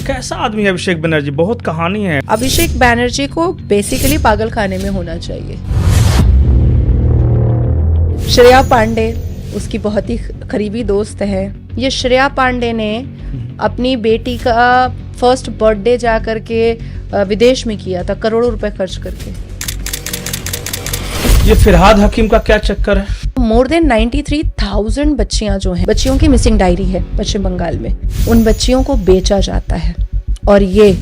कैसा आदमी है अभिषेक बनर्जी? बहुत कहानी है। अभिषेक बनर्जी को बेसिकली पागल खाने में होना चाहिए। श्रेया पांडे उसकी बहुत ही करीबी दोस्त है। ये श्रेया पांडे ने अपनी बेटी का फर्स्ट बर्थडे जा करके विदेश में किया था, करोड़ों रुपए खर्च करके। ये फिरहाद हकीम का क्या चक्कर है? मोर देन 93,000 बच्चियां जो हैं, बच्चियों की मिसिंग डायरी है पश्चिम बंगाल में, उन बच्चियों को बेचा जाता है। और ये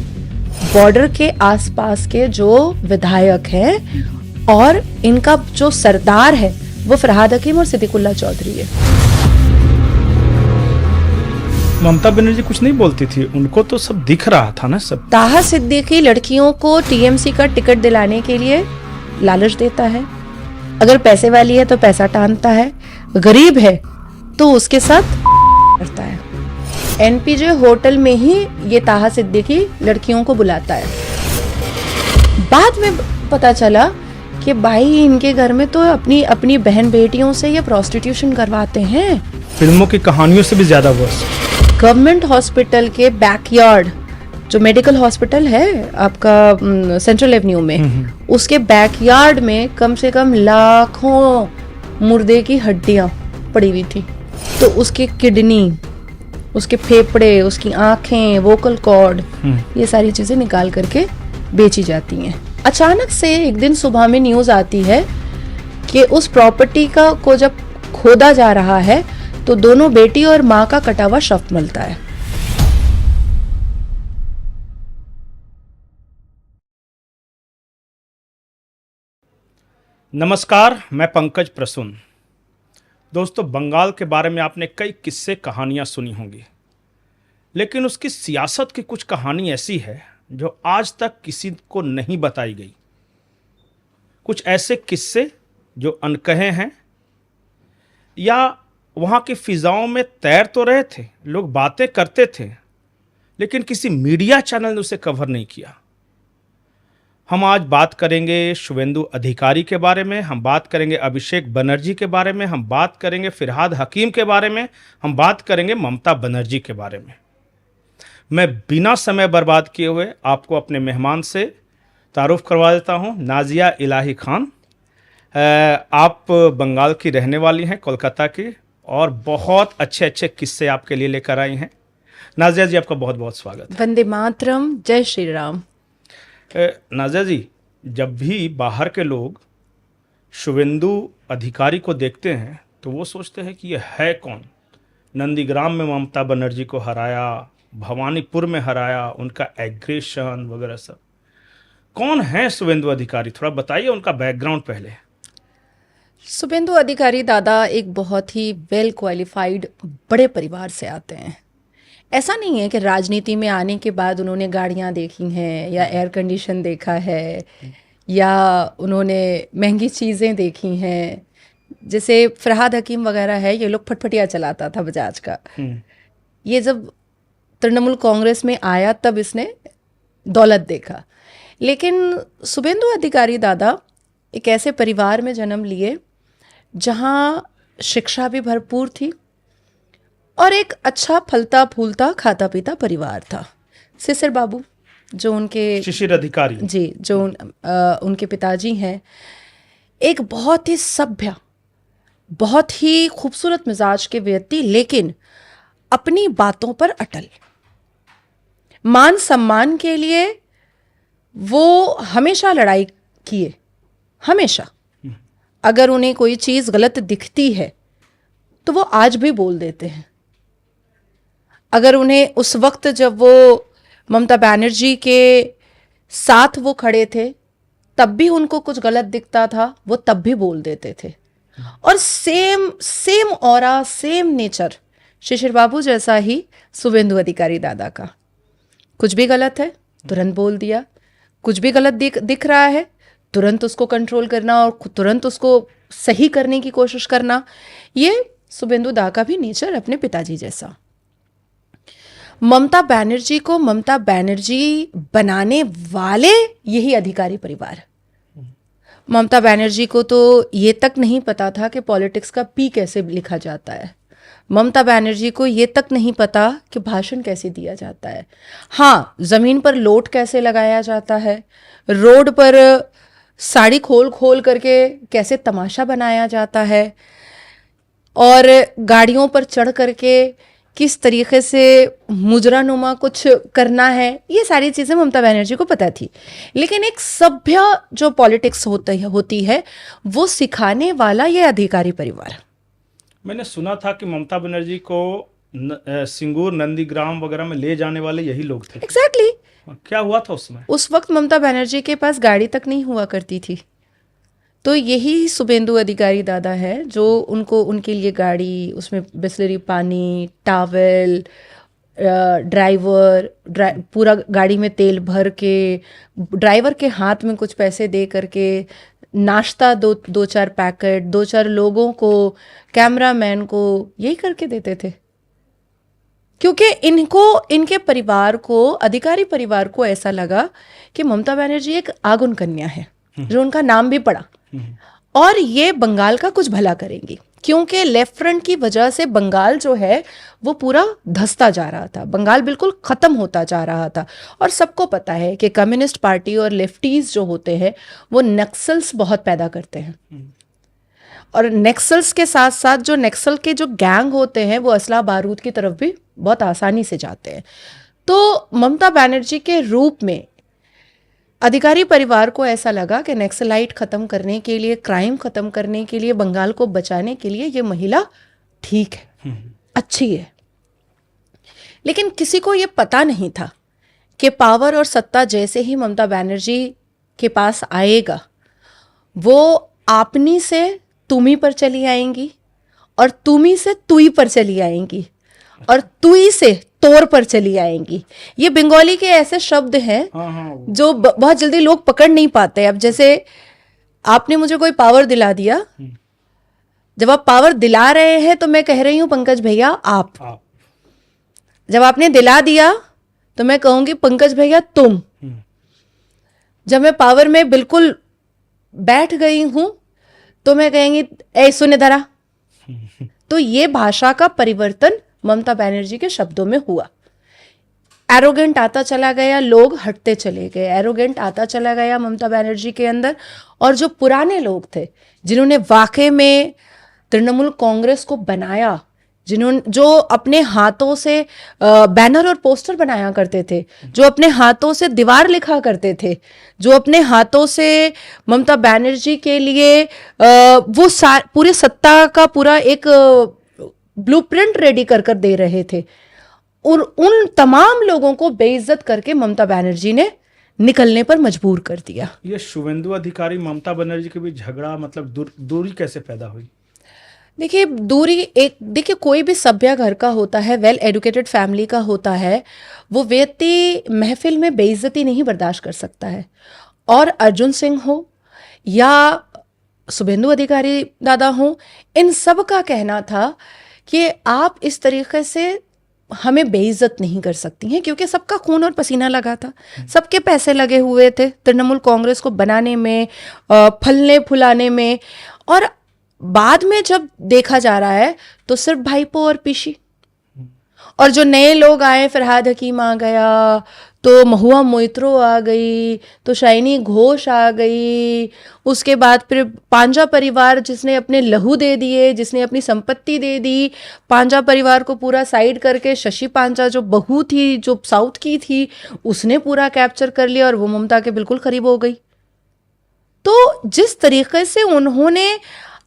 बॉर्डर के आसपास के जो विधायक हैं और इनका जो सरदार है वो फरहाद हकीम और सिद्दीकुल्ला चौधरी है। ममता बनर्जी कुछ नहीं बोलती थी, उनको तो सब दिख रहा था ना सब। ताहा सिद्दीकी लड़कियों को टीएमसी का टिकट दिलाने के लिए लालच देता है। अगर पैसे वाली है तो पैसा टानता है, गरीब है तो उसके साथ करता है। एनपीजे होटल में ही ये ताहा सिद्दीकी लड़कियों को बुलाता है। बाद में पता चला कि भाई इनके घर में तो अपनी अपनी बहन बेटियों से ये प्रोस्टिट्यूशन करवाते हैं। फिल्मों की कहानियों से भी ज्यादा वर्स। गवर्नमेंट हॉस्पिटल के बैकयार्ड, जो मेडिकल हॉस्पिटल है आपका सेंट्रल एवेन्यू में, उसके बैकयार्ड में कम से कम लाखों मुर्दे की हड्डियां पड़ी हुई थी। तो उसकी किडनी, उसके फेफड़े, उसकी आंखें, वोकल कॉर्ड, ये सारी चीजें निकाल करके बेची जाती हैं। अचानक से एक दिन सुबह में न्यूज आती है कि उस प्रॉपर्टी को जब खोदा जा रहा है तो दोनों बेटी और माँ का कटा हुआ शव मिलता है। नमस्कार, मैं पंकज प्रसून। दोस्तों, बंगाल के बारे में आपने कई किस्से कहानियां सुनी होंगी, लेकिन उसकी सियासत की कुछ कहानी ऐसी है जो आज तक किसी को नहीं बताई गई। कुछ ऐसे किस्से जो अनकहे हैं या वहाँ की फिजाओं में तैर तो रहे थे, लोग बातें करते थे, लेकिन किसी मीडिया चैनल ने उसे कवर नहीं किया। हम आज बात करेंगे शुवेंदु अधिकारी के बारे में, हम बात करेंगे अभिषेक बनर्जी के बारे में, हम बात करेंगे फिरहाद हकीम के बारे में, हम बात करेंगे ममता बनर्जी के बारे में। मैं बिना समय बर्बाद किए हुए आपको अपने मेहमान से तारुफ करवा देता हूं। नाजिया इलाही खान, आप बंगाल की रहने वाली हैं, कोलकाता की, और बहुत अच्छे अच्छे किस्से आपके लिए लेकर आई हैं। नाजिया जी, आपका बहुत बहुत स्वागत है। वंदे मातरम, जय श्री राम। नाजिया जी, जब भी बाहर के लोग शुवेंदु अधिकारी को देखते हैं तो वो सोचते हैं कि ये है कौन। नंदीग्राम में ममता बनर्जी को हराया, भवानीपुर में हराया, उनका एग्रेशन वगैरह सब। कौन है शुवेंदु अधिकारी? थोड़ा बताइए उनका बैकग्राउंड पहले। शुवेंदु अधिकारी दादा एक बहुत ही वेल क्वालिफाइड बड़े परिवार से आते हैं। ऐसा नहीं है कि राजनीति में आने के बाद उन्होंने गाड़ियां देखी हैं या एयर कंडीशन देखा है या उन्होंने महंगी चीज़ें देखी हैं। जैसे फरहाद हकीम वगैरह है, ये लोग फटफटिया चलाता था बजाज का। ये जब तृणमूल कांग्रेस में आया तब इसने दौलत देखा। लेकिन शुवेंदु अधिकारी दादा एक ऐसे परिवार में जन्म लिए जहाँ शिक्षा भी भरपूर थी और एक अच्छा फलता फूलता खाता पीता परिवार था। सिसिर बाबू जो उनके शिशिर अधिकारी जी, जो उनके पिताजी हैं, एक बहुत ही सभ्य, बहुत ही खूबसूरत मिजाज के व्यक्ति, लेकिन अपनी बातों पर अटल। मान सम्मान के लिए वो हमेशा लड़ाई किए, हमेशा। अगर उन्हें कोई चीज़ गलत दिखती है तो वो आज भी बोल देते हैं। अगर उन्हें उस वक्त जब वो ममता बनर्जी के साथ वो खड़े थे तब भी उनको कुछ गलत दिखता था, वो तब भी बोल देते थे। और सेम ऑरा, सेम नेचर शिशिर बाबू जैसा ही शुवेंदु अधिकारी दादा का। कुछ भी गलत है तुरंत बोल दिया, कुछ भी गलत दिख रहा है तुरंत उसको कंट्रोल करना और तुरंत उसको सही करने की कोशिश करना। ये शुवेंदु दा का भी नेचर अपने पिताजी जैसा। ममता बनर्जी को ममता बनर्जी बनाने वाले यही अधिकारी परिवार। ममता बनर्जी को तो ये तक नहीं पता था कि पॉलिटिक्स का पी कैसे लिखा जाता है। ममता बनर्जी को ये तक नहीं पता कि भाषण कैसे दिया जाता है। हाँ, ज़मीन पर लोट कैसे लगाया जाता है, रोड पर साड़ी खोल खोल करके कैसे तमाशा बनाया जाता है, और गाड़ियों पर चढ़ करके किस तरीके से मुजरानुमा कुछ करना है, ये सारी चीज़ें ममता बनर्जी को पता थी। लेकिन एक सभ्य जो पॉलिटिक्स होती है वो सिखाने वाला ये अधिकारी परिवार। मैंने सुना था कि ममता बनर्जी को सिंगूर, नंदीग्राम वगैरह में ले जाने वाले यही लोग थे। एग्जैक्टली क्या हुआ था उसमें? उस वक्त ममता बनर्जी के पास गाड़ी तक नहीं हुआ करती थी, तो यही शुभेंदु अधिकारी दादा है जो उनके लिए गाड़ी, उसमें बिस्लरी पानी, टावल, पूरा गाड़ी में तेल भर के, ड्राइवर के हाथ में कुछ पैसे दे करके, नाश्ता दो चार पैकेट, 2-4 लोगों को, कैमरामैन को, यही करके देते थे। क्योंकि इनके परिवार को, अधिकारी परिवार को ऐसा लगा कि ममता बनर्जी एक आगुन कन्या है जो उनका नाम भी पड़ा और ये बंगाल का कुछ भला करेंगी। क्योंकि लेफ्ट फ्रंट की वजह से बंगाल जो है वो पूरा धंसता जा रहा था, बंगाल बिल्कुल ख़त्म होता जा रहा था। और सबको पता है कि कम्युनिस्ट पार्टी और लेफ्टीज जो होते हैं वो नक्सल्स बहुत पैदा करते हैं, और नक्सल्स के साथ साथ जो नक्सल के जो गैंग होते हैं वो असला बारूद की तरफ भी बहुत आसानी से जाते हैं। तो ममता बनर्जी के रूप में अधिकारी परिवार को ऐसा लगा कि नक्सलाइट ख़त्म करने के लिए, क्राइम ख़त्म करने के लिए, बंगाल को बचाने के लिए ये महिला ठीक है, अच्छी है। लेकिन किसी को ये पता नहीं था कि पावर और सत्ता जैसे ही ममता बनर्जी के पास आएगा वो आपनी से तुमी पर चली आएंगी, और तुमी से तुई पर चली आएंगी, और तुई से तोर पर चली आएंगी। ये बंगाली के ऐसे शब्द हैं जो बहुत जल्दी लोग पकड़ नहीं पाते। अब जैसे आपने मुझे कोई पावर दिला दिया, जब आप पावर दिला रहे हैं तो मैं कह रही हूं पंकज भैया आप। जब आपने दिला दिया तो मैं कहूंगी पंकज भैया तुम। जब मैं पावर में बिल्कुल बैठ गई हूं तो मैं कहेंगी ए सुने धरा। तो ये भाषा का परिवर्तन ममता बनर्जी के शब्दों में हुआ। एरोगेंट आता चला गया, लोग हटते चले गए, एरोगेंट आता चला गया ममता बनर्जी के अंदर। और जो पुराने लोग थे जिन्होंने वाकई में तृणमूल कांग्रेस को बनाया, जो अपने हाथों से बैनर और पोस्टर बनाया करते थे, जो अपने हाथों से दीवार लिखा करते थे, जो अपने हाथों से ममता बनर्जी के लिए वो पूरे सत्ता का पूरा एक ब्लूप्रिंट रेडी कर दे रहे थे, और उन तमाम लोगों को बेइज्जत करके ममता बनर्जी ने निकलने पर मजबूर कर दिया। ये शुभेंदु अधिकारी ममता बनर्जी के बीच झगड़ा, मतलब दूरी कैसे पैदा हुई? देखिए कोई भी सभ्य घर का होता है, वेल एजुकेटेड फैमिली का होता है, वो व्यक्ति महफिल में बेइज्जती नहीं बर्दाश्त कर सकता है। और अर्जुन सिंह हो या शुभेंदु अधिकारी दादा हो, इन सब का कहना था कि आप इस तरीके से हमें बेइज्जत नहीं कर सकती हैं, क्योंकि सबका खून और पसीना लगा था, सबके पैसे लगे हुए थे तृणमूल कांग्रेस को बनाने में, फलने फुलाने में। और बाद में जब देखा जा रहा है तो सिर्फ भाईपो और पीशी, और जो नए लोग आए, फरहाद हकीम आ गया, तो महुआ मोइत्रो आ गई, तो शाइनी घोष आ गई, उसके बाद फिर पांजा परिवार जिसने अपने लहू दे दिए, जिसने अपनी संपत्ति दे दी, पांजा परिवार को पूरा साइड करके शशि पांजा जो बहू थी, जो साउथ की थी, उसने पूरा कैप्चर कर लिया और वो ममता के बिल्कुल करीब हो गई। तो जिस तरीके से उन्होंने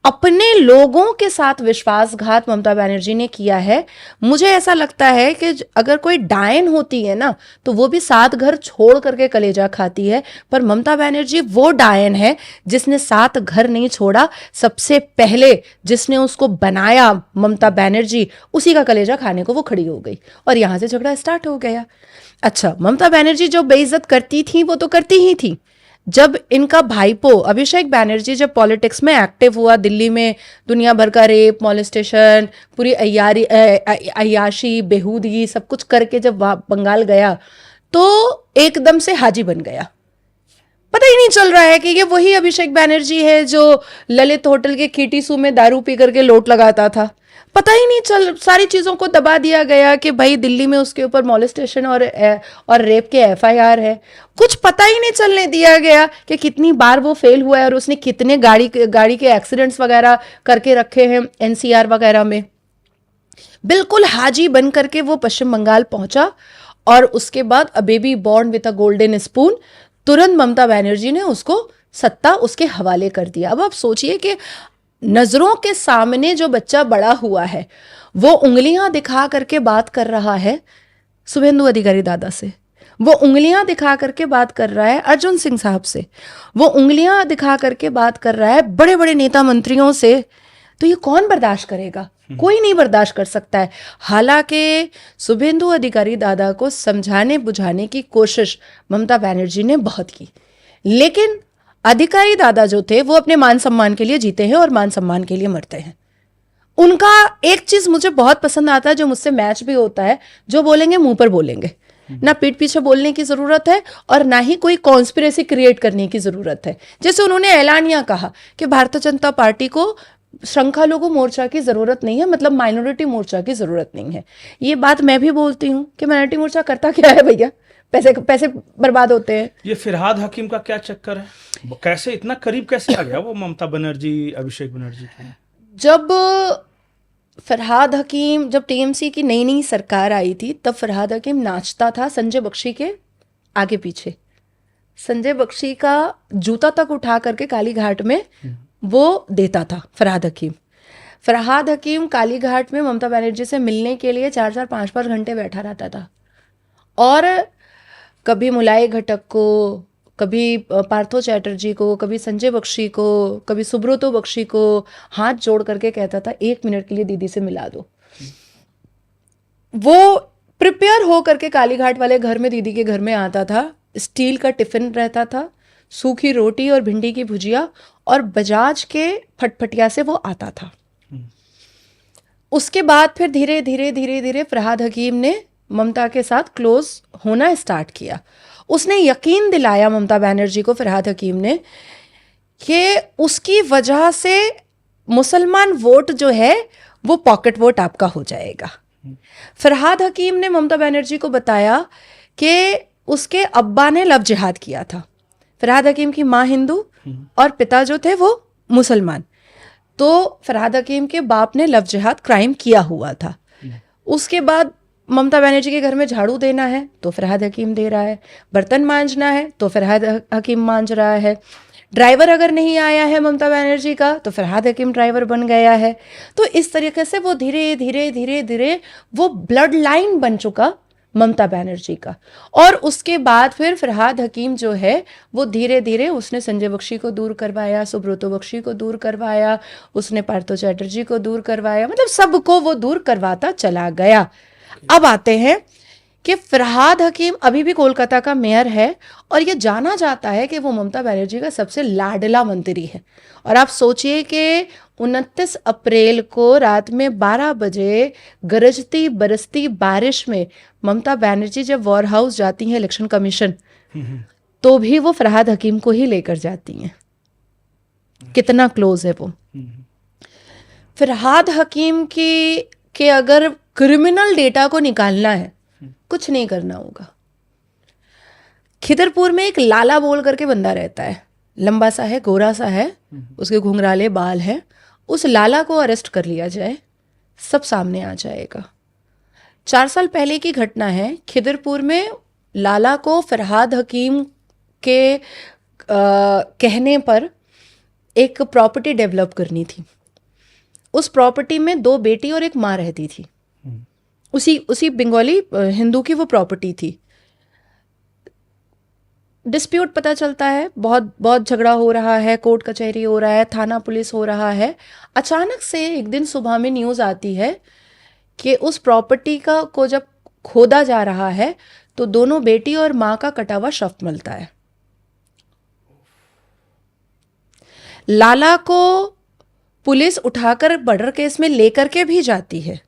अपने लोगों के साथ विश्वासघात ममता बनर्जी ने किया है, मुझे ऐसा लगता है कि अगर कोई डायन होती है ना तो वो भी 7 घर छोड़ करके कलेजा खाती है, पर ममता बनर्जी वो डायन है जिसने 7 घर नहीं छोड़ा। सबसे पहले जिसने उसको बनाया ममता बनर्जी, उसी का कलेजा खाने को वो खड़ी हो गई और यहां से झगड़ा स्टार्ट हो गया। अच्छा, ममता बनर्जी जो बेइज्जत करती थी वो तो करती ही थी। जब इनका भाईपो अभिषेक बनर्जी जब पॉलिटिक्स में एक्टिव हुआ, दिल्ली में दुनिया भर का रेप, मॉलेस्टेशन, पूरी अय्याशी, बेहूदगी सब कुछ करके जब बंगाल गया तो एकदम से हाजी बन गया। पता ही नहीं चल रहा है कि ये वही अभिषेक बनर्जी है जो ललित होटल के कीटीसू में दारू पी करके लोट लगाता था। पता ही नहीं चल, सारी चीजों को दबा दिया गया कि भाई दिल्ली में उसके ऊपर मॉलेस्टेशन और रेप के एफआईआर है। कुछ पता ही नहीं चलने दिया गया कि कितनी बार वो फेल हुआ है और उसने कितने गाड़ी के एक्सीडेंट्स वगैरह करके रखे हैं एनसीआर वगैरह में। बिल्कुल हाजी बन करके वो पश्चिम बंगाल पहुंचा और उसके बाद a baby born with a golden spoon, तुरंत ममता बनर्जी ने उसको सत्ता उसके हवाले कर दिया। अब आप सोचिए कि नजरों के सामने जो बच्चा बड़ा हुआ है वो उंगलियां दिखा करके बात कर रहा है शुभेंदु अधिकारी दादा से, वो उंगलियां दिखा करके बात कर रहा है अर्जुन सिंह साहब से, वो उंगलियां दिखा करके बात कर रहा है बड़े बड़े नेता मंत्रियों से। तो ये कौन बर्दाश्त करेगा? कोई नहीं बर्दाश्त कर सकता है। हालांकि शुभेंदु अधिकारी दादा को समझाने बुझाने की कोशिश ममता बनर्जी ने बहुत की, लेकिन अधिकारी दादा जो थे वो अपने मान सम्मान के लिए जीते हैं और मान सम्मान के लिए मरते हैं। उनका एक चीज मुझे बहुत पसंद आता है जो मुझसे मैच भी होता है, जो बोलेंगे मुंह पर बोलेंगे, ना पीठ पीछे बोलने की जरूरत है और ना ही कोई कॉन्स्पिरेसी क्रिएट करने की जरूरत है। जैसे उन्होंने ऐलानिया कहा कि भारतीय जनता पार्टी को संख्यालघु मोर्चा की जरूरत नहीं है, मतलब माइनॉरिटी मोर्चा की जरूरत नहीं है। ये बात मैं भी बोलती हूँ कि माइनॉरिटी मोर्चा करता क्या है भैया, पैसे बर्बाद होते हैं। ये फिरहाद हकीम का क्या चक्कर है? वो कैसे इतना करीब कैसे आ गया वो ममता बनर्जी अभिषेक बनर्जी के? जब फरहाद हकीम, जब टीएमसी की नई नई सरकार आई थी तब फरहाद हकीम नाचता था संजय बख्शी के आगे पीछे। संजय बख्शी का जूता तक उठा करके काली घाट में वो देता था फरहाद हकीम। फरहाद हकीम काली घाट में ममता बनर्जी से मिलने के लिए 4-4, 5-5 घंटे बैठा रहता था और कभी मुलाई घटक को, कभी पार्थो चैटर्जी को, कभी संजय बख्शी को, कभी सुब्रतो बख्शी को हाथ जोड़ करके कहता था 1 मिनट के लिए दीदी से मिला दो। वो प्रिपेयर हो करके कालीघाट वाले घर में दीदी के घर में आता था, स्टील का टिफिन रहता था, सूखी रोटी और भिंडी की भुजिया, और बजाज के फटफटिया से वो आता था। उसके बाद फिर धीरे धीरे धीरे धीरे फरहाद हकीम ने ममता के साथ क्लोज होना स्टार्ट किया। उसने यकीन दिलाया ममता बनर्जी को, फरहाद हकीम ने, कि उसकी वजह से मुसलमान वोट जो है वो पॉकेट वोट आपका हो जाएगा। फरहाद हकीम ने ममता बनर्जी को बताया कि उसके अब्बा ने लव जिहाद किया था। फरहाद हकीम की माँ हिंदू और पिता जो थे वो मुसलमान, तो फरहाद हकीम के बाप ने लव जिहाद क्राइम किया हुआ था। उसके बाद ममता बनर्जी के घर में झाड़ू देना है तो फरहाद हकीम दे रहा है, बर्तन मांजना है तो फरहाद हकीम मांज रहा है, ड्राइवर अगर नहीं आया है ममता बनर्जी का तो फरहाद हकीम ड्राइवर बन गया है। तो इस तरीके से वो धीरे धीरे धीरे धीरे वो ब्लड लाइन बन चुका ममता बनर्जी का। और उसके बाद फिर फरहाद हकीम जो है वो धीरे धीरे उसने संजय बख्शी को दूर करवाया, सुब्रतो बख्शी को दूर करवाया, उसने पार्थो चैटर्जी को दूर करवाया, मतलब सबको वो दूर करवाता चला गया। अब आते हैं कि फरहाद हकीम अभी भी कोलकाता का मेयर है और ये जाना जाता है कि वो ममता बनर्जी का सबसे लाडला मंत्री है। और आप सोचिए कि 29 अप्रैल को रात में 12 बजे गरजती बरसती बारिश में ममता बनर्जी जब वॉर हाउस जाती हैं इलेक्शन कमीशन, तो भी वो फरहाद हकीम को ही लेकर जाती हैं। कितना क्लोज है वो। फरहाद हकीम के अगर क्रिमिनल डेटा को निकालना है, कुछ नहीं करना होगा। खिदरपुर में एक लाला बोल करके बंदा रहता है, लंबा सा है, गोरा सा है, उसके घुंघराले बाल हैं। उस लाला को अरेस्ट कर लिया जाए, सब सामने आ जाएगा। 4 साल पहले की घटना है, खिदरपुर में लाला को फरहाद हकीम के कहने पर एक प्रॉपर्टी डेवलप करनी थी। उस प्रॉपर्टी में 2 बेटी और 1 माँ रहती थी। उसी बंगाली हिंदू की वो प्रॉपर्टी थी। डिस्प्यूट पता चलता है, बहुत झगड़ा हो रहा है, कोर्ट कचहरी हो रहा है, थाना पुलिस हो रहा है। अचानक से एक दिन सुबह में न्यूज़ आती है कि उस प्रॉपर्टी को जब खोदा जा रहा है तो दोनों बेटी और माँ का कटा हुआ शव मिलता है। लाला को पुलिस उठाकर मर्डर केस में लेकर के भी जाती है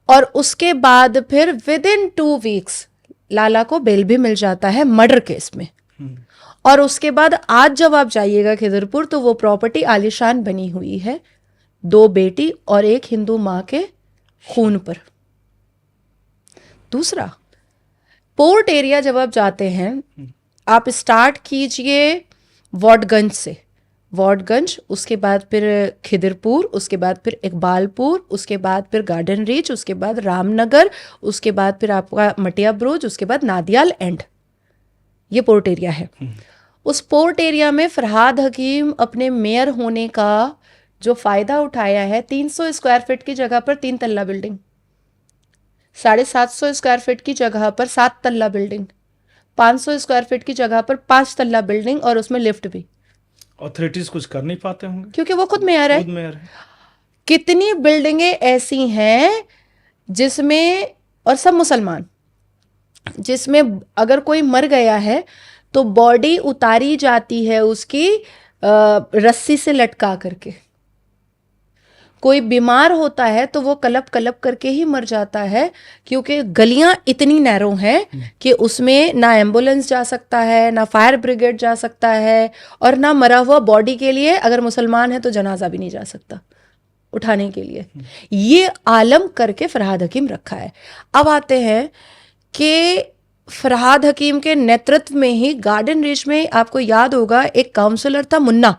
और उसके बाद फिर विदिन 2 वीक्स लाला को बेल भी मिल जाता है मर्डर केस में। और उसके बाद आज जब आप जाइएगा खिदरपुर तो वो प्रॉपर्टी आलीशान बनी हुई है, 2 बेटी और एक हिंदू मां के खून पर। दूसरा, पोर्ट एरिया जब आप जाते हैं, आप स्टार्ट कीजिए वॉटगंज से, वॉटगंज, उसके बाद फिर खिदिरपुर, उसके बाद फिर इकबालपुर, उसके बाद फिर गार्डन रीच, उसके बाद रामनगर, उसके बाद फिर आपका मटिया ब्रोज, उसके बाद नादियाल एंड। ये पोर्ट एरिया है। उस पोर्ट एरिया में फरहाद हकीम अपने मेयर होने का जो फायदा उठाया है, 300 स्क्वायर फीट की जगह पर 3 तल्ला बिल्डिंग, 750 स्क्वायर फीट की जगह पर 7 तल्ला बिल्डिंग, 500 स्क्वायर फीट की जगह पर 5 तल्ला बिल्डिंग और उसमें लिफ्ट भी। ऑथोरिटीज कुछ कर नहीं पाते होंगे क्योंकि वो खुद मेयर है। खुद मेयर है। कितनी बिल्डिंगें ऐसी हैं जिसमें, और सब मुसलमान, जिसमें अगर कोई मर गया है तो बॉडी उतारी जाती है उसकी रस्सी से लटका करके। कोई बीमार होता है तो वो कलप कलप करके ही मर जाता है, क्योंकि गलियां इतनी नैरो हैं कि उसमें ना एम्बुलेंस जा सकता है, ना फायर ब्रिगेड जा सकता है, और ना मरा हुआ बॉडी के लिए अगर मुसलमान है तो जनाजा भी नहीं जा सकता उठाने के लिए। ये आलम करके फरहाद हकीम रखा है। अब आते हैं कि फरहाद हकीम के नेतृत्व में ही गार्डन रीच में, आपको याद होगा, एक काउंसलर था मुन्ना,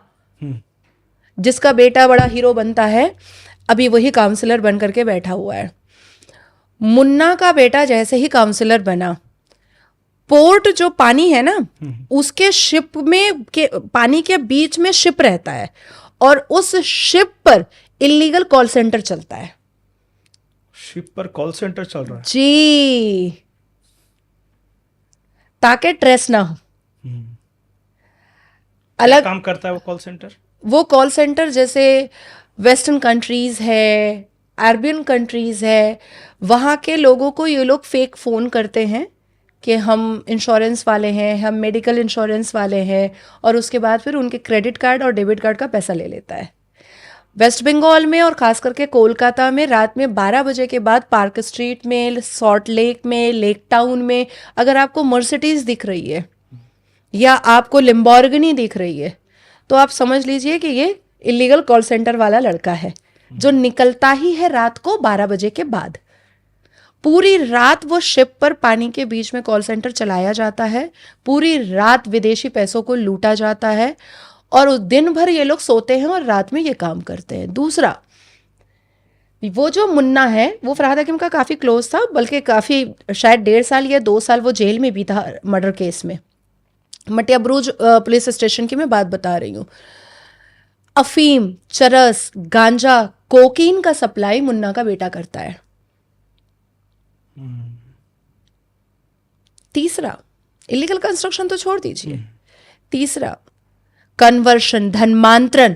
जिसका बेटा बड़ा हीरो बनता है, अभी वही काउंसलर बन करके बैठा हुआ है। मुन्ना का बेटा जैसे ही काउंसलर बना, पोर्ट जो पानी है ना, उसके शिप में के पानी के बीच में शिप रहता है, और उस शिप पर इलीगल कॉल सेंटर चलता है। शिप पर कॉल सेंटर चल रहा है जी, ताकि ट्रेस ना हो। अलग काम करता है वो कॉल सेंटर। वो कॉल सेंटर जैसे वेस्टर्न कंट्रीज है, अरबियन कंट्रीज है, वहाँ के लोगों को ये लोग फेक फ़ोन करते हैं कि हम इंश्योरेंस वाले हैं, हम मेडिकल इंश्योरेंस वाले हैं, और उसके बाद फिर उनके क्रेडिट कार्ड और डेबिट कार्ड का पैसा ले लेता है। वेस्ट बंगाल में और ख़ास करके कोलकाता में रात में 12 बजे के बाद पार्क स्ट्रीट में, सॉल्ट लेक में, लेक टाउन में, अगर आपको मर्सिडीज़ दिख रही है या आपको लिम्बोर्गिनी दिख रही है तो आप समझ लीजिए कि ये इलीगल कॉल सेंटर वाला लड़का है, जो निकलता ही है रात को 12 बजे के बाद। पूरी रात वो शिप पर पानी के बीच में कॉल सेंटर चलाया जाता है, पूरी रात विदेशी पैसों को लूटा जाता है, और उस दिन भर ये लोग सोते हैं और रात में ये काम करते हैं। दूसरा, वो जो मुन्ना है वो फरहाद हकीम का काफ़ी क्लोज था, बल्कि काफ़ी, शायद 1.5 साल या 2 साल वो जेल में भी था मर्डर केस में। मटिया ब्रूज पुलिस स्टेशन की मैं बात बता रही हूँ। अफीम, चरस, गांजा, कोकीन का सप्लाई मुन्ना का बेटा करता है। तीसरा, इलीगल कंस्ट्रक्शन तो छोड़ दीजिए, तीसरा कन्वर्शन, धर्मांतरण।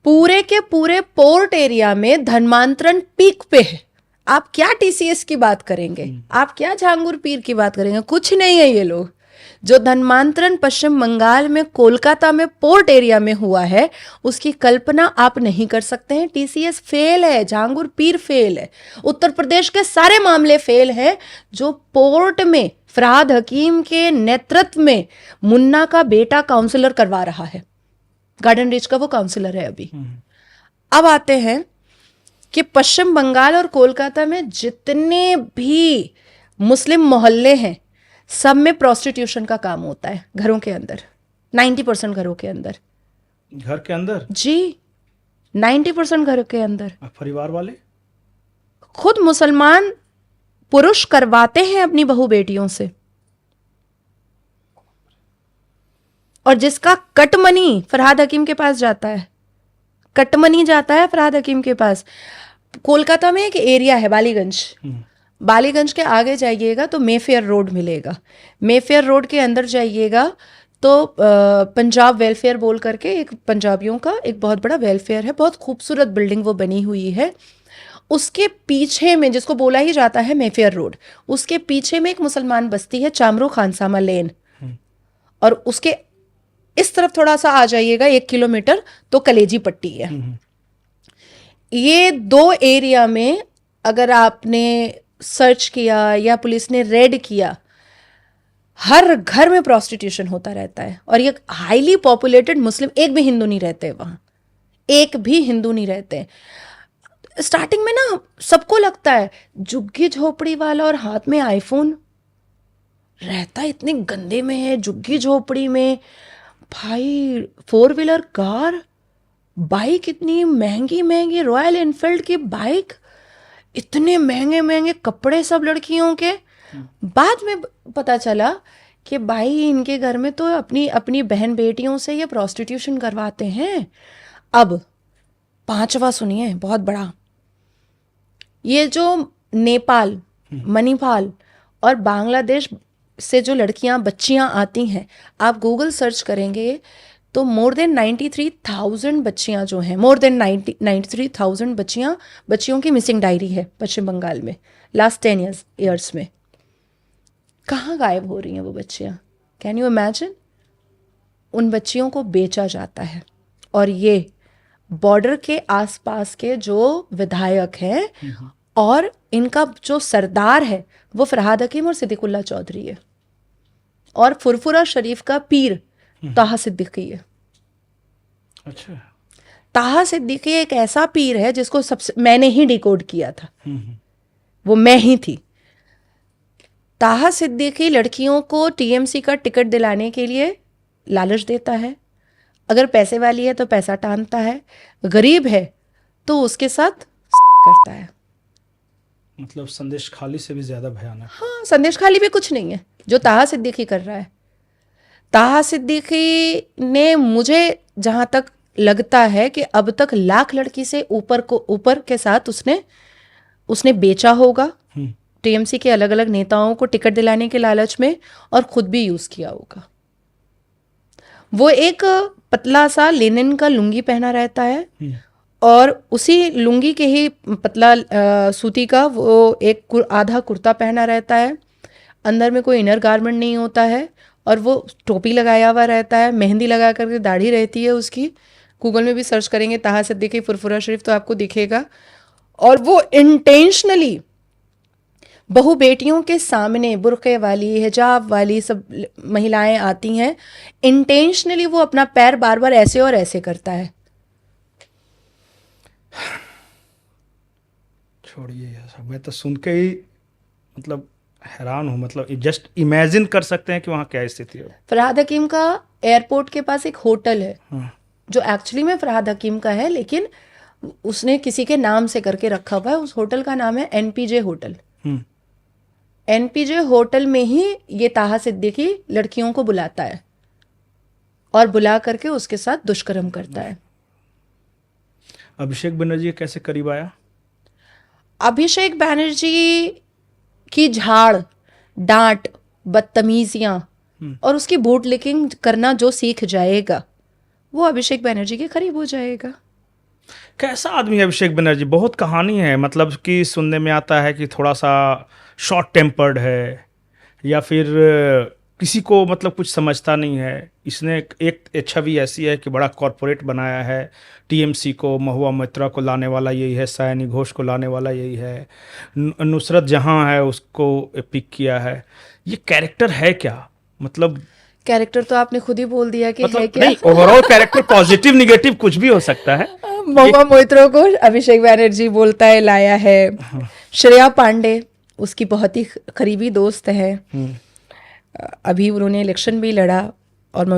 पूरे के पूरे पोर्ट एरिया में धर्मांतरण पीक पे है। आप क्या टीसीएस की बात करेंगे, आप क्या झांगुर पीर की बात करेंगे, कुछ नहीं है। ये लोग जो धर्मांतरण पश्चिम बंगाल में, कोलकाता में, पोर्ट एरिया में हुआ है, उसकी कल्पना आप नहीं कर सकते हैं। टीसीएस फेल है, झांगुर पीर फेल है, उत्तर प्रदेश के सारे मामले फेल हैं। जो पोर्ट में फरहाद हकीम के नेतृत्व में मुन्ना का बेटा काउंसलर करवा रहा है, गार्डन रीच का वो काउंसलर है अभी। अब आते हैं कि पश्चिम बंगाल और कोलकाता में जितने भी मुस्लिम मोहल्ले हैं, सब में प्रोस्टिट्यूशन का काम होता है घरों के अंदर। 90% घरों के अंदर, घर के अंदर जी 90% घरों के अंदर। परिवार वाले खुद मुसलमान पुरुष करवाते हैं अपनी बहू बेटियों से, और जिसका कटमनी फरहाद हकीम के पास जाता है, कटमनी जाता है फरहाद हकीम के पास। कोलकाता में एक एरिया है बालीगंज, बालीगंज के आगे जाइएगा तो मेफेयर रोड मिलेगा। मेफेयर रोड के अंदर जाइएगा तो पंजाब वेलफेयर बोल करके एक पंजाबियों का एक बहुत बड़ा वेलफेयर है, बहुत खूबसूरत बिल्डिंग वो बनी हुई है। उसके पीछे में, जिसको बोला ही जाता है मेफेयर रोड, उसके पीछे में एक मुसलमान बस्ती है, चामरू खानसामा लेन, और उसके इस तरफ थोड़ा सा आ जाइएगा 1 किलोमीटर तो कलेजी पट्टी है। ये 2 एरिया में अगर आपने सर्च किया या पुलिस ने रेड किया, हर घर में प्रोस्टिट्यूशन होता रहता है, और ये हाईली पॉपुलेटेड मुस्लिम, एक भी हिंदू नहीं रहते वहाँ, एक भी हिंदू नहीं रहते। स्टार्टिंग में ना सबको लगता है झुग्गी झोपड़ी वाला और हाथ में आईफोन रहता इतने गंदे में है, झुग्गी झोपड़ी में भाई 4 व्हीलर कार, बाइक इतनी महंगी महंगी, रॉयल एनफील्ड की बाइक, इतने महंगे महंगे कपड़े सब लड़कियों के। बाद में पता चला कि भाई इनके घर में तो अपनी अपनी बहन बेटियों से ये प्रोस्टिट्यूशन करवाते हैं। अब 5वां सुनिए, बहुत बड़ा, ये जो नेपाल, मणिपाल और बांग्लादेश से जो लड़कियां बच्चियां आती हैं, आप गूगल सर्च करेंगे तो मोर देन 93,000 बच्चियां जो हैं, मोर देन 93,000 बच्चियों की मिसिंग डायरी है पश्चिम बंगाल में लास्ट 10 ईयर्स में। कहाँ गायब हो रही हैं वो बच्चियां? Can you imagine? उन बच्चियों को बेचा जाता है। और ये बॉर्डर के आसपास के जो विधायक हैं और इनका जो सरदार है वो फरहाद हकीम और सिद्दीकुल्ला चौधरी है, और फुरफुरा शरीफ का पीर ताहा सिद्दीकी है। अच्छा। ताहा सिद्दीकी एक ऐसा पीर है जिसको सबसे मैंने ही डिकोड किया था, वो मैं ही थी। ताहा सिद्दीकी लड़कियों को टीएमसी का टिकट दिलाने के लिए लालच देता है, अगर पैसे वाली है तो पैसा टानता है, गरीब है तो उसके साथ करता है। मतलब संदेश खाली से भी ज्यादा भयानक। हाँ, संदेश खाली भी कुछ नहीं है जो ताहा सिद्दीकी कर रहा है। ताहा सिद्दीकी ने, मुझे जहां तक लगता है कि अब तक लाख लड़की से ऊपर के साथ उसने बेचा होगा टीएमसी के अलग अलग नेताओं को टिकट दिलाने के लालच में, और खुद भी यूज किया होगा। वो एक पतला सा लेनिन का लुंगी पहना रहता है और उसी लुंगी के ही पतला सूती का वो एक आधा कुर्ता पहना रहता है, अंदर में कोई इनर गारमेंट नहीं होता है, और वो टोपी लगाया हुआ रहता है, मेहंदी लगा करके दाढ़ी रहती है उसकी। गूगल में भी सर्च करेंगे ताहा सिद्दीकी फुरफुरा शरीफ तो आपको दिखेगा। और वो इंटेंशनली बहु बेटियों के सामने बुर्के वाली, हिजाब वाली सब महिलाएं आती हैं, इंटेंशनली वो अपना पैर बार बार ऐसे और ऐसे करता है। छोड़िए ये सब, मैं तो सुन के ही मतलब हैरान हूँ। मतलब जस्ट इमेजिन कर सकते हैं कि वहाँ क्या स्थिति है। फरहाद हकीम का एयरपोर्ट के पास एक होटल है जो एक्चुअली में फरहाद हकीम का है, लेकिन उसने किसी के नाम से करके रखा हुआ है। उस होटल का नाम है एनपीजे होटल। एनपीजे होटल में ही ये ताहा सिद्दीकी लड़कियों को बुलाता है और बुला करके उसके साथ दुष्कर्म करता है। अभिषेक बनर्जी कैसे करीब आया? अभिषेक बनर्जी की झाड़, डांट, बदतमीजियां और उसकी बूट लिकिंग करना जो सीख जाएगा वो अभिषेक बनर्जी के करीब हो जाएगा। कैसा आदमी है अभिषेक बनर्जी? बहुत कहानी है, मतलब कि सुनने में आता है कि थोड़ा सा शॉर्ट टेम्पर्ड है, या फिर किसी को मतलब कुछ समझता नहीं है। इसने एक छवि ऐसी है कि बड़ा कॉरपोरेट बनाया है टीएमसी को, महुआ मोइत्रा को लाने वाला यही है, सायनी घोष को लाने वाला यही है, नुसरत जहां है उसको पिक किया है। ये कैरेक्टर है क्या? मतलब कैरेक्टर तो आपने खुद ही बोल दिया कि मतलब है क्या? नहीं, ओवरऑल कैरेक्टर पॉजिटिव निगेटिव कुछ भी हो सकता है। महुआ मोइत्रा को अभिषेक बनर्जी बोलता है लाया है। श्रेया पांडे उसकी बहुत ही करीबी दोस्त है, अभी उन्होंने इलेक्शन भी लड़ा और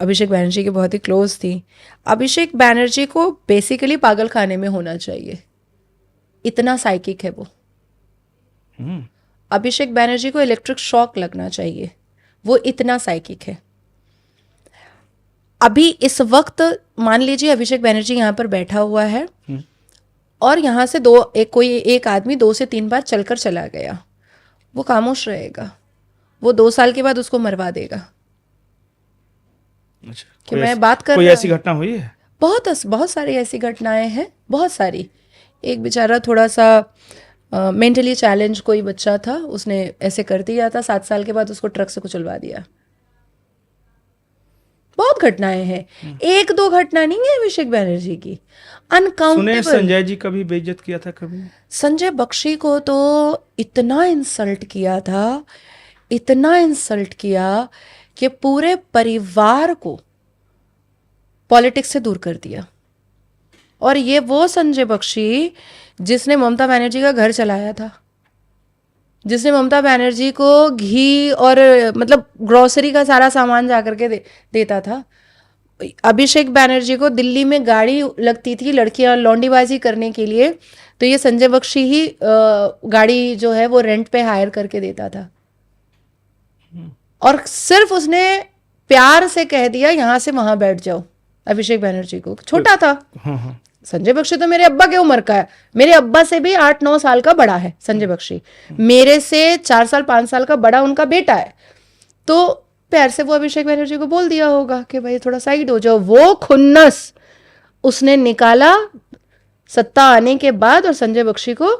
अभिषेक बनर्जी के बहुत ही क्लोज थी। अभिषेक बनर्जी को बेसिकली पागल खाने में होना चाहिए, इतना साइकिक है वो। अभिषेक बनर्जी को इलेक्ट्रिक शॉक लगना चाहिए, वो इतना साइकिक है। अभी इस वक्त मान लीजिए अभिषेक बनर्जी यहाँ पर बैठा हुआ है और यहाँ से कोई एक आदमी 2 से 3 बार चलकर चला गया, वो खामोश रहेगा, वो 2 साल के बाद उसको मरवा देगा। अच्छा, कि मैं बात कर कोई रहा ऐसी घटना हुई है? बहुत सारी ऐसी घटनाएं हैं, बहुत सारी। एक बेचारा थोड़ा सा मेंटली चैलेंज कोई बच्चा था, उसने ऐसे कर दिया था, 7 साल के बाद उसको ट्रक से कुचलवा दिया। बहुत घटनाएं हैं, 1-2 घटना नहीं है अभिषेक बनर्जी की, अनकाउंटेबल। सुने संजय जी का भी बेइज्जत किया था कभी? संजय बख्शी को तो इतना इंसल्ट किया था, इतना इंसल्ट किया कि पूरे परिवार को पॉलिटिक्स से दूर कर दिया। और ये वो संजय बख्शी जिसने ममता बनर्जी का घर चलाया था, जिसने ममता बनर्जी को घी और मतलब ग्रोसरी का सारा सामान जा करके देता था। अभिषेक बनर्जी को दिल्ली में गाड़ी लगती थी लड़कियां लौंडीबाजी करने के लिए, तो ये संजय बख्शी ही गाड़ी जो है वो रेंट पे हायर करके देता था। और सिर्फ उसने प्यार से कह दिया यहाँ से वहां बैठ जाओ, अभिषेक बनर्जी को। छोटा था। हाँ। संजय बख्शी तो मेरे अब्बा की उम्र का है, मेरे अब्बा से भी 8-9 साल का बड़ा है संजय बख्शी, मेरे से 4 साल 5 साल का बड़ा उनका बेटा है। तो प्यार से वो अभिषेक बनर्जी को बोल दिया होगा कि भाई थोड़ा साइड हो जाओ। वो खुन्नस उसने निकाला सत्ता आने के बाद और संजय बख्शी को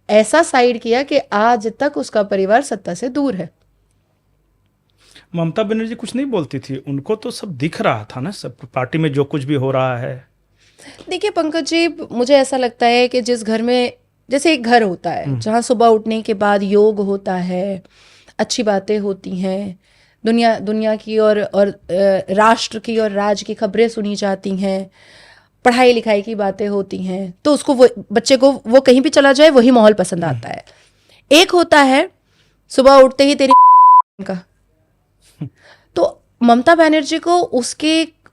ऐसा साइड किया कि आज तक उसका परिवार सत्ता से दूर है। ममता बनर्जी कुछ नहीं बोलती थी, उनको तो सब दिख रहा था ना, सब पार्टी में जो कुछ भी हो रहा है। देखिए पंकज जी, मुझे ऐसा लगता है कि जिस घर में, जैसे एक घर होता है जहाँ सुबह उठने के बाद योग होता है, अच्छी बातें होती हैं, दुनिया की और राष्ट्र की और राज्य की खबरें सुनी जाती हैं, पढ़ाई लिखाई की बातें होती हैं, तो उसको वो बच्चे को वो कहीं भी चला जाए वही माहौल पसंद आता है। एक होता है सुबह उठते ही तेरी का। तो ममता बनर्जी को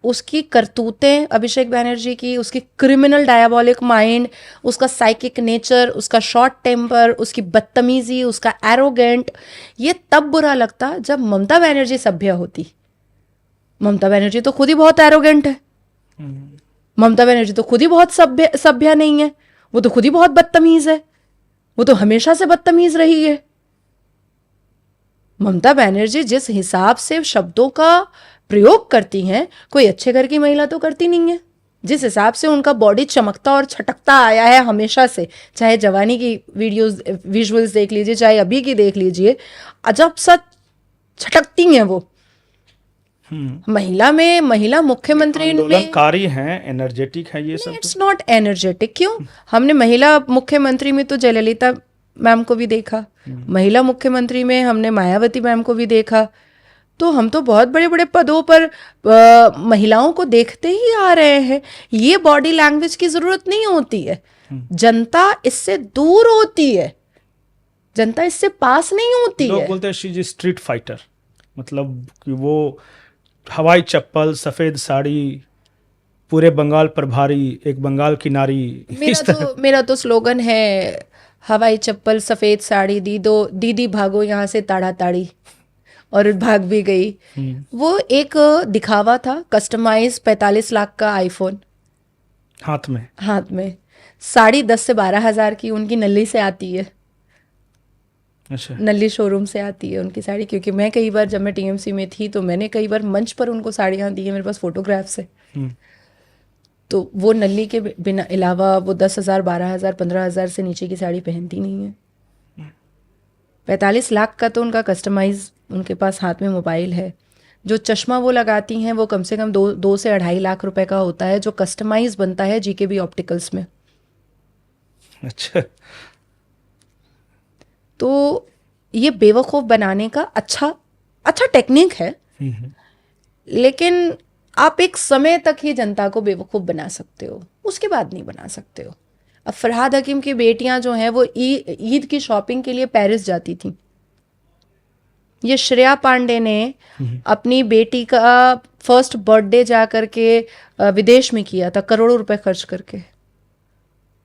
उसकी करतूतें, अभिषेक बनर्जी की, उसकी क्रिमिनल डायबोलिक माइंड, उसका साइकिक नेचर, उसका शॉर्ट टेम्पर, उसकी बदतमीजी, उसका एरोगेंट, ये तब बुरा लगता जब ममता बनर्जी सभ्य होती। ममता बनर्जी तो खुद ही बहुत एरोगेंट है, ममता बनर्जी तो खुद ही बहुत सभ्य नहीं है, वो तो खुद ही बहुत बदतमीज है, वो तो हमेशा से बदतमीज रही है। ममता बनर्जी जिस हिसाब से शब्दों का प्रयोग करती हैं, कोई अच्छे घर की महिला तो करती नहीं है। जिस हिसाब से उनका बॉडी चमकता और छटकता आया है हमेशा से, चाहे जवानी की वीडियोस विजुअल्स देख लीजिए, चाहे अभी की देख लीजिए, अजब सा छटकती हैं वो। महिला मुख्यमंत्री आंदोलनकारी हैं, एनर्जेटिक है ये सब। It's not energetic. क्यों? हमने महिला मुख्यमंत्री में तो जयललिता मैम को भी देखा, महिला मुख्यमंत्री में हमने मायावती मैम को भी देखा, तो हम तो बहुत बड़े बड़े पदों पर महिलाओं को देखते ही आ रहे हैं। ये बॉडी लैंग्वेज की जरूरत नहीं होती है, जनता इससे दूर होती है, जनता इससे पास नहीं होती है। लोग बोलते हैं शी इज स्ट्रीट फाइटर, मतलब कि वो हवाई चप्पल, सफेद साड़ी, पूरे बंगाल पर भारी, एक बंगाल की नारी। मेरा तो स्लोगन है, हवाई चप्पल सफेद साड़ी दीदी भागो यहाँ से ताड़ा ताड़ी, और भाग भी गई। वो एक दिखावा था, कस्टमाइज 45 लाख का आईफोन हाथ में, साड़ी 10 से 12 हजार की उनकी नल्ली से आती है। अच्छा। नल्ली शोरूम से आती है उनकी साड़ी, क्योंकि मैं कई बार जब मैं टीएमसी में थी तो मैंने कई बार मंच पर उनको साड़ियाँ दी है, मेरे पास फोटोग्राफ्स है। तो वो नल्ली के बिना अलावा वो 10,000, 12,000, 15,000 से नीचे की साड़ी पहनती नहीं है। 45 लाख का तो उनका कस्टमाइज, उनके पास हाथ में मोबाइल है। जो चश्मा वो लगाती हैं वो कम से कम 2 से 2.5 लाख रुपए का होता है, जो कस्टमाइज बनता है जीकेबी ऑप्टिकल्स में। अच्छा। तो ये बेवकूफ़ बनाने का अच्छा टेक्निक है, लेकिन आप एक समय तक ही जनता को बेवकूफ़ बना सकते हो, उसके बाद नहीं बना सकते हो। अब फरहाद हकीम की बेटियां जो हैं वो ईद की शॉपिंग के लिए पेरिस जाती थी। ये श्रेया पांडे ने अपनी बेटी का फर्स्ट बर्थडे जा करके विदेश में किया था, करोड़ों रुपए खर्च करके।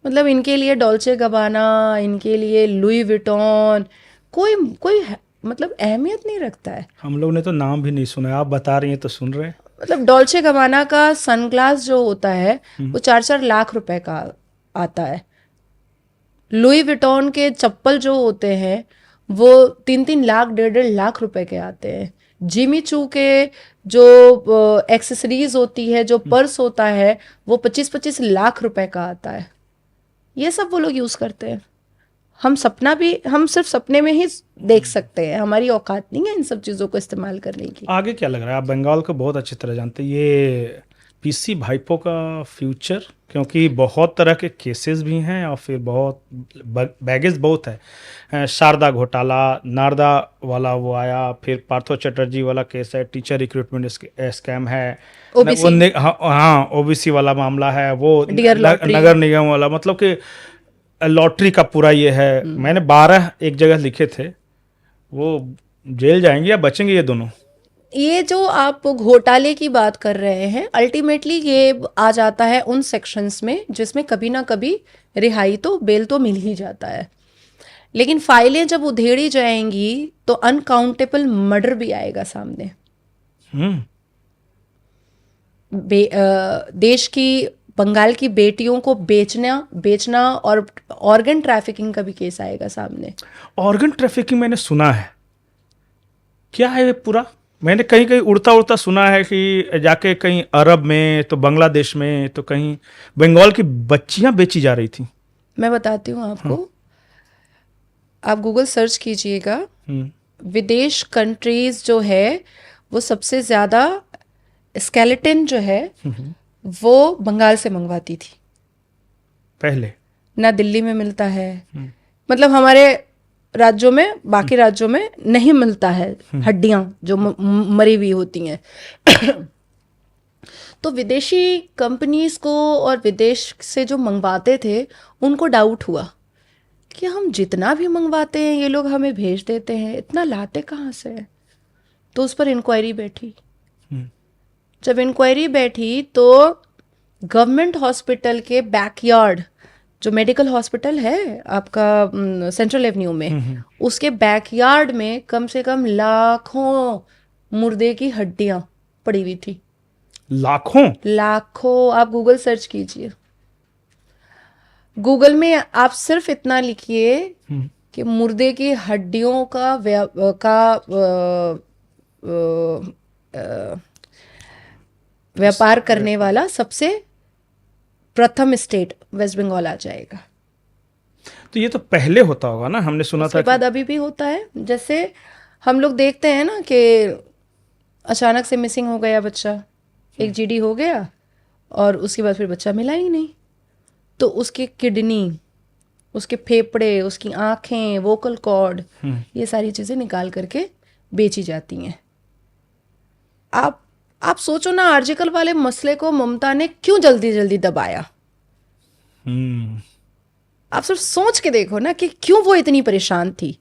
मतलब इनके लिए डॉल्चे गबाना, इनके लिए लुई विटॉन कोई मतलब अहमियत नहीं रखता है। हम लोग ने तो नाम भी नहीं सुना, आप बता रही हैं तो सुन रहे हैं। मतलब डॉल्चे गबाना का सनग्लास जो होता है वो 4-4 लाख रुपए का आता है। लुई विटॉन के चप्पल जो होते हैं वो 3-3 लाख, 1.5 लाख रुपए के आते हैं। जिमी चू के जो एक्सेसरीज होती है, जो पर्स होता है, वो 25-25 लाख रुपए का आता है। ये सब वो लोग यूज़ करते हैं। हम सिर्फ सपने में ही देख सकते हैं, हमारी औकात नहीं है इन सब चीज़ों को इस्तेमाल करने की। आगे क्या लग रहा है? आप बंगाल को बहुत अच्छी तरह जानते हैं। ये पीसी भाइपो का फ्यूचर, क्योंकि बहुत तरह के केसेस भी हैं और फिर बहुत बैगेज बहुत है। शारदा घोटाला, नारदा वाला वो आया, फिर पार्थो चटर्जी वाला केस है, टीचर रिक्रूटमेंट स्कैम है, ओबीसी, हाँ ओबीसी वाला मामला है, वो डियर लॉटरी। नगर निगम वाला, मतलब कि लॉटरी का पूरा ये है। मैंने 12 एक जगह लिखे थे, वो जेल जाएंगे या बचेंगे ये दोनों? ये जो आप घोटाले की बात कर रहे हैं, अल्टीमेटली ये आ जाता है उन सेक्शंस में जिसमें कभी ना कभी रिहाई तो, बेल तो मिल ही जाता है। लेकिन फाइलें जब उधेड़ी जाएंगी तो अनकाउंटेबल मर्डर भी आएगा सामने। हम्म देश की, बंगाल की बेटियों को बेचना बेचना और ऑर्गन ट्रैफिकिंग का भी केस आएगा सामने। ऑर्गन ट्रैफिकिंग मैंने सुना है, क्या है ये पूरा? मैंने कहीं कहीं उड़ता उड़ता सुना है कि जाके कहीं अरब में, तो बांग्लादेश में, तो कहीं बंगाल की बच्चियां बेची जा रही थी। मैं बताती हूँ आपको, आप गूगल सर्च कीजिएगा, हम्म विदेश कंट्रीज जो है वो सबसे ज़्यादा स्केलेटन जो है वो बंगाल से मंगवाती थी। पहले ना दिल्ली में मिलता है, मतलब हमारे राज्यों में, बाकी राज्यों में नहीं मिलता है हड्डियां जो मरी हुई होती हैं। तो विदेशी कंपनीज को और विदेश से जो मंगवाते थे उनको डाउट हुआ कि हम जितना भी मंगवाते हैं ये लोग हमें भेज देते हैं, इतना लाते कहाँ से हैं? तो उस पर इंक्वायरी बैठी। जब इंक्वायरी बैठी तो गवर्नमेंट हॉस्पिटल के बैकयार्ड, जो मेडिकल हॉस्पिटल है आपका सेंट्रल एवेन्यू में, उसके बैकयार्ड में कम से कम लाखों मुर्दे की हड्डियां पड़ी हुई थी। लाखों? लाखों, आप गूगल सर्च कीजिए। गूगल में आप सिर्फ इतना लिखिए कि मुर्दे की हड्डियों का व्यापार करने वाला सबसे प्रथम स्टेट वेस्ट बंगाल आ जाएगा। तो ये तो पहले होता होगा ना, हमने सुना उसके था बाद अभी भी होता है। जैसे हम लोग देखते हैं ना कि अचानक से मिसिंग हो गया बच्चा, एक जीडी हो गया और उसके बाद फिर बच्चा मिला ही नहीं, तो उसकी किडनी, उसके फेफड़े, उसकी आंखें, वोकल कॉर्ड, ये सारी चीज़ें निकाल करके बेची जाती हैं। आप सोचो ना, आर्जिकल वाले मसले को ममता ने क्यों जल्दी जल्दी दबाया? आप सिर्फ सोच के देखो ना कि क्यों वो इतनी परेशान थी,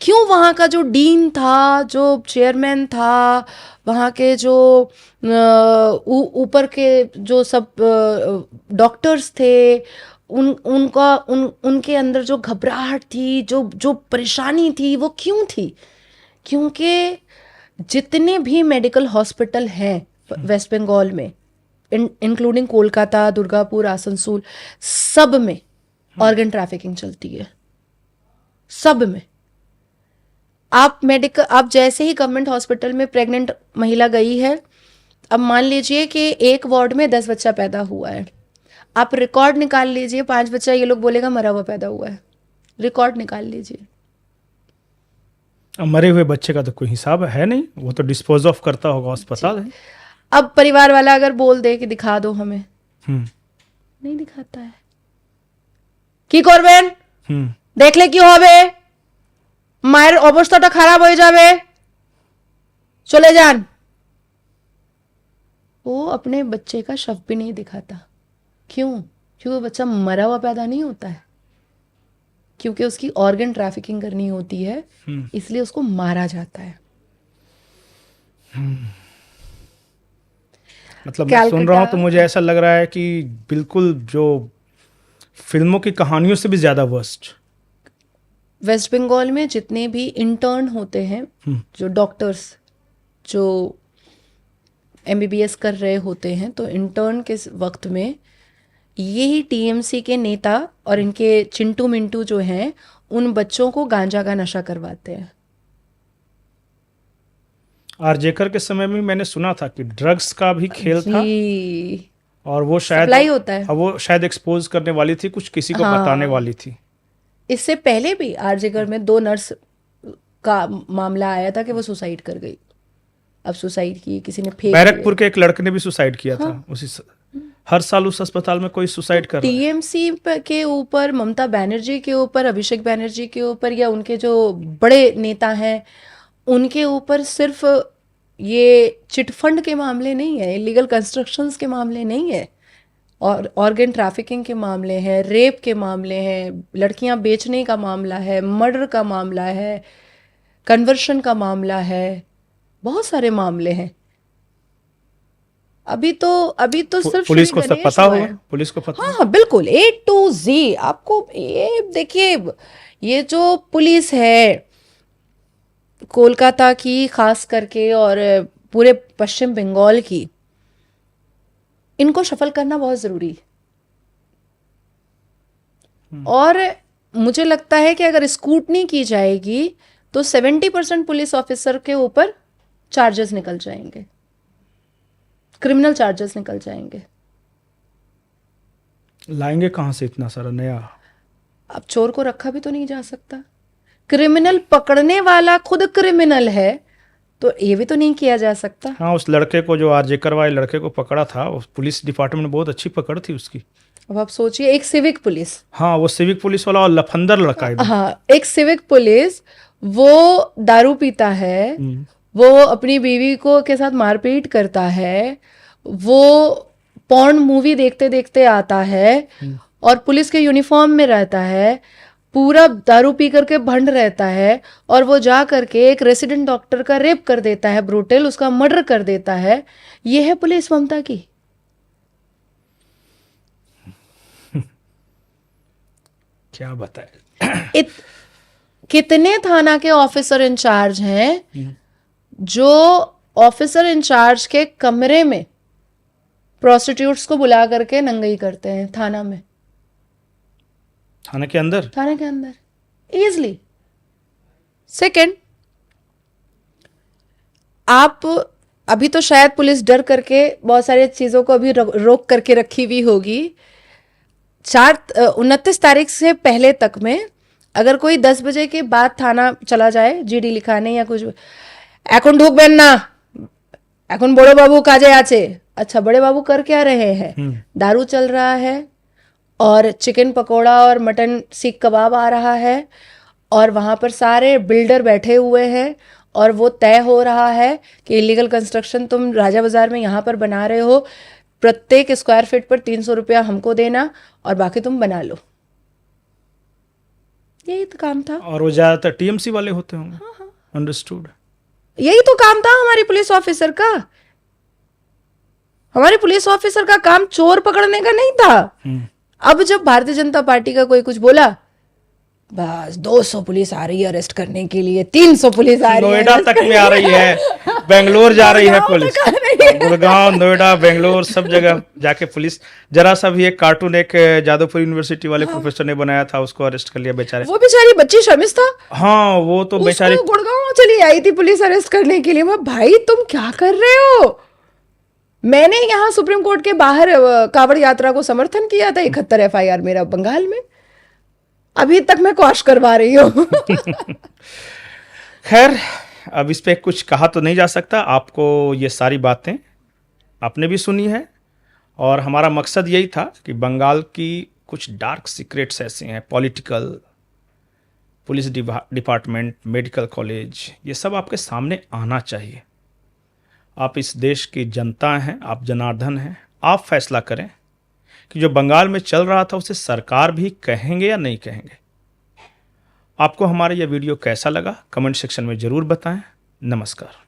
क्यों वहाँ का जो डीन था, जो चेयरमैन था, वहाँ के जो ऊपर के जो सब डॉक्टर्स थे, उनके अंदर जो घबराहट थी, जो परेशानी थी, वो क्यों थी? क्योंकि जितने भी मेडिकल हॉस्पिटल हैं वेस्ट बंगाल में, इंक्लूडिंग कोलकाता, दुर्गापुर, आसनसोल, सब में ऑर्गन ट्रैफिकिंग चलती है, सब में। आप जैसे ही गवर्नमेंट हॉस्पिटल में प्रेग्नेंट महिला गई है, अब मान लीजिए कि एक वार्ड में 10 बच्चा पैदा हुआ है, आप रिकॉर्ड निकाल लीजिए, 5 बच्चा ये लोग बोलेगा मरा हुआ पैदा हुआ है, रिकॉर्ड निकाल लीजिए। मरे हुए बच्चे का तो कोई हिसाब है नहीं, वो तो डिस्पोज ऑफ करता होगा अस्पताल है। अब परिवार वाला अगर बोल दे कि दिखा दो हमें, नहीं दिखाता है। কি করবেন? দেখলে কি হবে? মায়ের অবস্থাটা খারাপ হয়ে যাবে, চলে যান। वो अपने बच्चे का शव भी नहीं दिखाता। क्यों? क्योंकि बच्चा मरा हुआ पैदा नहीं होता है, क्योंकि उसकी ऑर्गन ट्रैफिकिंग करनी होती है, इसलिए उसको मारा जाता है। मतलब मैं सुन रहा हूँ तो मुझे ऐसा लग रहा है कि बिल्कुल जो फिल्मों की कहानियों से भी ज्यादा वर्स्ट। वेस्ट बंगाल में जितने भी इंटर्न होते हैं, जो डॉक्टर्स जो एमबीबीएस कर रहे होते हैं, तो इंटर्न के वक्त में यही टीएमसी के नेता और इनके चिंटू मिंटू जो हैं, उन बच्चों को गांजा का नशा करवाते हैं। आरजेकर के समय में मैंने सुना था कि ड्रग्स का भी खेल था, और वो शायद सप्लाई होता है। वो शायद एक्सपोज करने वाली थी, कुछ किसी को बताने वाली थी। इससे पहले भी आरजेकर में 2 नर्स का मामला आया था कि वो सुसाइड कर गई। अब सुसाइड की, किसी ने फेंक बैरकपुर के एक लड़के ने भी सुसाइड किया था हर साल उस अस्पताल में कोई सुसाइड कर रहा है। टीएमसी के ऊपर, ममता बनर्जी के ऊपर, अभिषेक बनर्जी के ऊपर, या उनके जो बड़े नेता हैं उनके ऊपर सिर्फ ये चिटफंड के मामले नहीं है, इलीगल कंस्ट्रक्शंस के मामले नहीं है, और ऑर्गन ट्रैफिकिंग के मामले हैं, रेप के मामले हैं, लड़कियां बेचने का मामला है, मर्डर का मामला है, कन्वर्शन का मामला है, बहुत सारे मामले हैं। अभी तो सिर्फ पुलिस को श्री सब गणेश पता हुआ होगा, है। पुलिस को पता हाँ बिल्कुल, A to Z आपको ये देखिए, ये जो पुलिस है कोलकाता की खास करके और पूरे पश्चिम बंगाल की, इनको शफल करना बहुत जरूरी है। और मुझे लगता है कि अगर स्कूटनी की जाएगी तो 70% पुलिस ऑफिसर के ऊपर चार्जेस निकल जाएंगे, क्रिमिनल चार्जेस निकल जाएंगे। लाएंगे कहाँ से इतना सारा नया? अब चोर को रखा भी तो नहीं जा सकता, क्रिमिनल पकड़ने वाला खुद क्रिमिनल है, तो ये भी तो नहीं किया जा सकता। हाँ, उस लड़के को जो आरजे करवाए लड़के को पकड़ा था, उस पुलिस डिपार्टमेंट में बहुत अच्छी पकड़ थी उसकी। अब आप सोचिए, एक सिविक पुलिस, हाँ वो सिविक पुलिस वाला और लफंदर लड़का एकदम। हाँ एक सिविक पुलिस, वो दारू पीता है, वो अपनी बीवी को के साथ मारपीट करता है, वो पॉर्न मूवी देखते देखते आता है और पुलिस के यूनिफॉर्म में रहता है, पूरा दारू पी करके भंड रहता है, और वो जा करके एक रेसिडेंट डॉक्टर का रेप कर देता है, ब्रूटल, उसका मर्डर कर देता है। ये है पुलिस ममता की। क्या बताए। कितने थाना के ऑफिसर इंचार्ज हैं जो ऑफिसर इंचार्ज के कमरे में प्रोस्टिट्यूट्स को बुला करके नंगई करते हैं थाना में, थाने के अंदर इजली। सेकंड, आप अभी तो शायद पुलिस डर करके बहुत सारी चीजों को अभी रोक करके रखी हुई होगी। 29 तारीख से पहले तक में अगर कोई 10 बजे के बाद थाना चला जाए जीडी लिखाने या कुछ, এখন ঢুকবেন না, এখন बड़े बाबू काजे आचे। अच्छा, बड़े बाबू कर क्या रहे हैं? दारू चल रहा है और चिकन पकोड़ा और मटन सीख कबाब आ रहा है, और वहां पर सारे बिल्डर बैठे हुए हैं, और वो तय हो रहा है कि इलीगल कंस्ट्रक्शन तुम राजा बाजार में यहाँ पर बना रहे हो, प्रत्येक स्क्वायर फीट पर 300 रुपया हमको देना और बाकी तुम बना लो। यही तो काम था। और वो ज्यादातर टीएमसी वाले होते होंगे। अंडरस्टूड। यही तो काम था हमारी पुलिस ऑफिसर का। हमारे पुलिस ऑफिसर का काम चोर पकड़ने का नहीं था। अब जब भारतीय जनता पार्टी का कोई कुछ बोला, बस 200 पुलिस आ रही है अरेस्ट करने के लिए, 300 पुलिस आ रही है, नोएडा तक में आ रही है, बेंगलोर जा रही है पुलिस, गुड़गांव, नोएडा, बेंगलोर, सब जगह जाके पुलिस। जरा सा भी एक कार्टून एक जादवपुर यूनिवर्सिटी वाले प्रोफेसर ने बनाया था, उसको अरेस्ट कर लिया बेचारे। वो बेचारी बच्ची शर्मिस्ता, हाँ वो तो बेचारी गुड़गांव चली आई थी पुलिस अरेस्ट करने के लिए। मैं, भाई तुम क्या कर रहे हो? मैंने यहाँ सुप्रीम कोर्ट के बाहर कांवड़ यात्रा को समर्थन किया था, 71 FIR मेरा बंगाल में, अभी तक मैं क्वाश करवा रही हूँ। खैर, अब इस पे कुछ कहा तो नहीं जा सकता। आपको ये सारी बातें आपने भी सुनी है, और हमारा मकसद यही था कि बंगाल की कुछ डार्क सीक्रेट्स ऐसे हैं, political, police department, medical college, ये सब आपके सामने आना चाहिए। आप इस देश की जनता हैं, आप जनार्दन हैं, आप फैसला करें कि जो बंगाल में चल रहा था उसे सरकार भी कहेंगे या नहीं कहेंगे। आपको हमारा यह वीडियो कैसा लगा कमेंट सेक्शन में ज़रूर बताएं। नमस्कार।